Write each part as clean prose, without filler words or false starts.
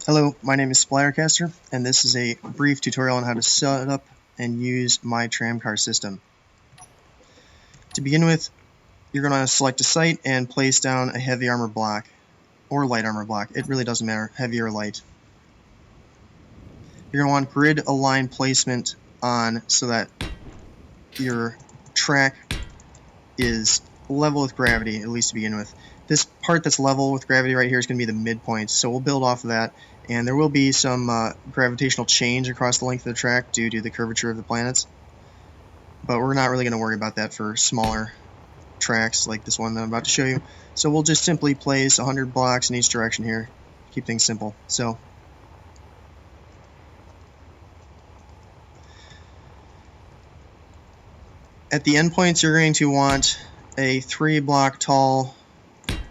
Hello, my name is Splattercaster, and this is a brief tutorial on how to set up and use my tram car system. To begin with, you're going to select a site and place down a heavy armor block, or light armor block. It really doesn't matter, heavy or light. You're going to want grid align placement on so that your track is level with gravity, at least to begin with. This part that's level with gravity right here is going to be the midpoint, so we'll build off of that, and there will be some gravitational change across the length of the track due to the curvature of the planets, but we're not really going to worry about that for smaller tracks like this one that I'm about to show you. So we'll just simply place 100 blocks in each direction here, keep things simple. So at the endpoints, you're going to want a 3-block tall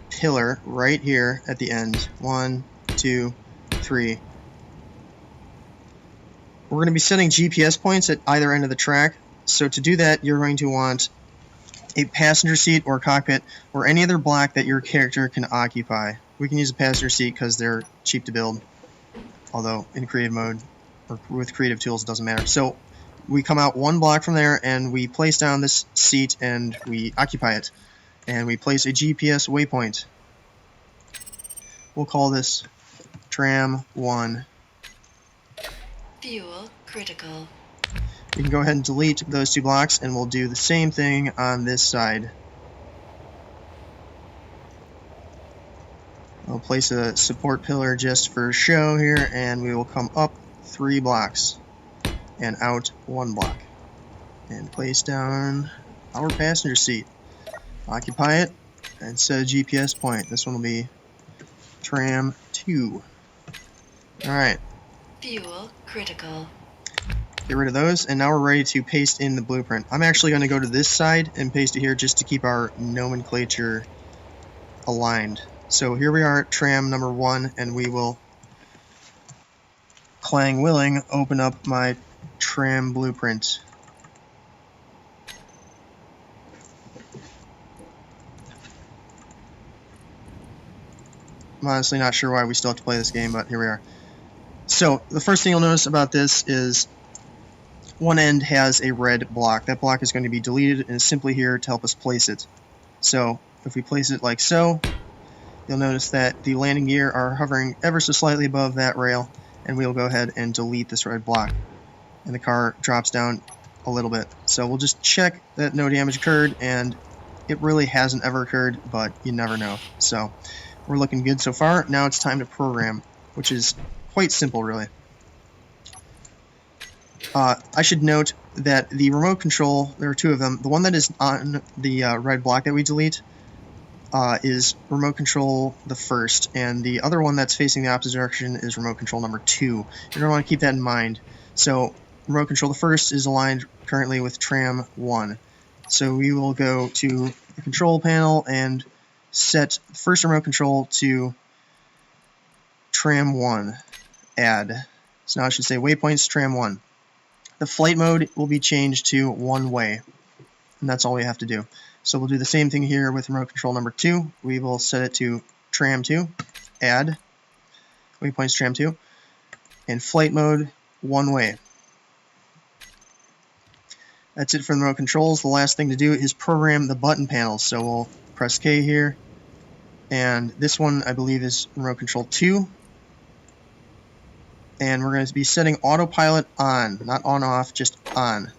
pillar right here at the end. 1, 2, 3. We're going to be setting GPS points at either end of the track. So to do that, you're going to want a passenger seat or cockpit or any other block that your character can occupy. We can use a passenger seat because they're cheap to build, although in creative mode or with creative tools it doesn't matter. So we come out 1 block from there and we place down this seat and we occupy it, and we place a GPS waypoint. We'll call this Tram 1. Fuel critical. We can go ahead and delete those 2 blocks, and we'll do the same thing on this side. We'll place a support pillar just for show here, and we will come up 3 blocks and out 1 block and place down our passenger seat. Occupy it and set a GPS point. This one will be Tram 2. Alright. Fuel critical. Get rid of those, and now we're ready to paste in the blueprint. I'm actually going to go to this side and paste it here just to keep our nomenclature aligned. So here we are at Tram number 1, and we will, Clang willing, open up my Tram blueprint. I'm honestly not sure why we still have to play this game, but here we are. So the first thing you'll notice about this is one end has a red block. That block is going to be deleted and is simply here to help us place it. So if we place it like so, you'll notice that the landing gear are hovering ever so slightly above that rail, and we'll go ahead and delete this red block. And the car drops down a little bit. So we'll just check that no damage occurred, and it really hasn't ever occurred, but you never know. So we're looking good so far. Now it's time to program, which is quite simple, really. I should note that the remote control, there are 2 of them. The one that is on the red block that we delete is remote control the first, and the other one that's facing the opposite direction is remote control number 2. You're going to want to keep that in mind. So remote control the first is aligned currently with Tram 1. So we will go to the control panel and set the first remote control to Tram 1. Add. So now I should say waypoints Tram 1. The flight mode will be changed to 1 way, and that's all we have to do. So we'll do the same thing here with remote control number 2. We will set it to Tram 2, add, waypoints Tram 2, and flight mode 1 way. That's it for the remote controls. The last thing to do is program the button panels. So we'll press K here, and this one I believe is remote control 2. And we're going to be setting autopilot on, not on-off, just on.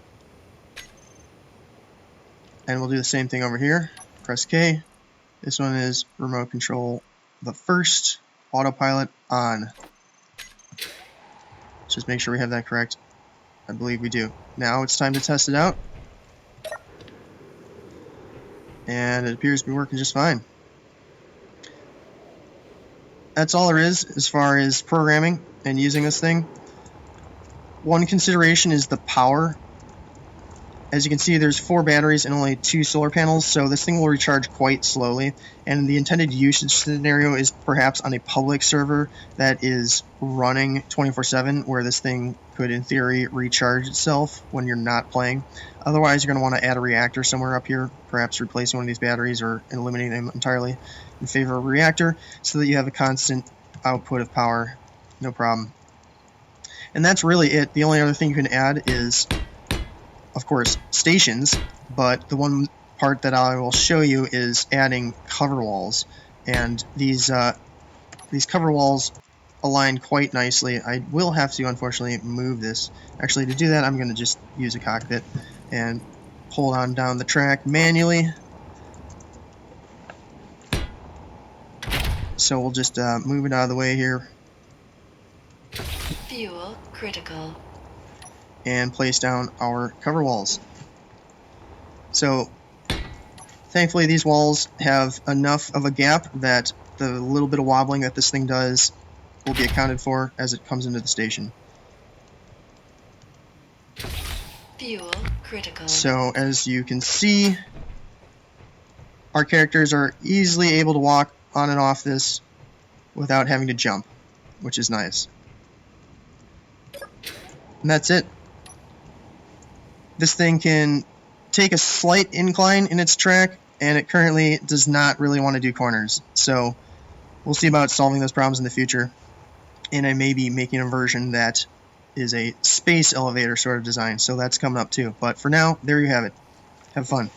And we'll do the same thing over here. Press K. This one is remote control the first, autopilot on. Let's just make sure we have that correct. I believe we do. Now it's time to test it out. And it appears to be working just fine. That's all there is as far as programming and using this thing. One consideration is the power. As you can see, there's 4 batteries and only 2 solar panels, so this thing will recharge quite slowly, and the intended usage scenario is perhaps on a public server that is running 24/7, where this thing could, in theory, recharge itself when you're not playing. Otherwise, you're going to want to add a reactor somewhere up here, perhaps replacing one of these batteries or eliminating them entirely in favor of a reactor, so that you have a constant output of power no problem. And that's really it. The only other thing you can add is, of course, stations, but the one part that I will show you is adding cover walls. And these cover walls align quite nicely. I will have to, unfortunately, move this. Actually, to do that, I'm going to just use a cockpit and pull on down the track manually. So we'll just move it out of the way here. Fuel critical. And place down our cover walls. So thankfully these walls have enough of a gap that the little bit of wobbling that this thing does will be accounted for as it comes into the station. Fuel critical. So as you can see, our characters are easily able to walk on and off this without having to jump, which is nice. And that's it. This thing can take a slight incline in its track, and it currently does not really want to do corners. So we'll see about solving those problems in the future, and I may be making a version that is a space elevator sort of design, so that's coming up too. But for now, there you have it. Have fun.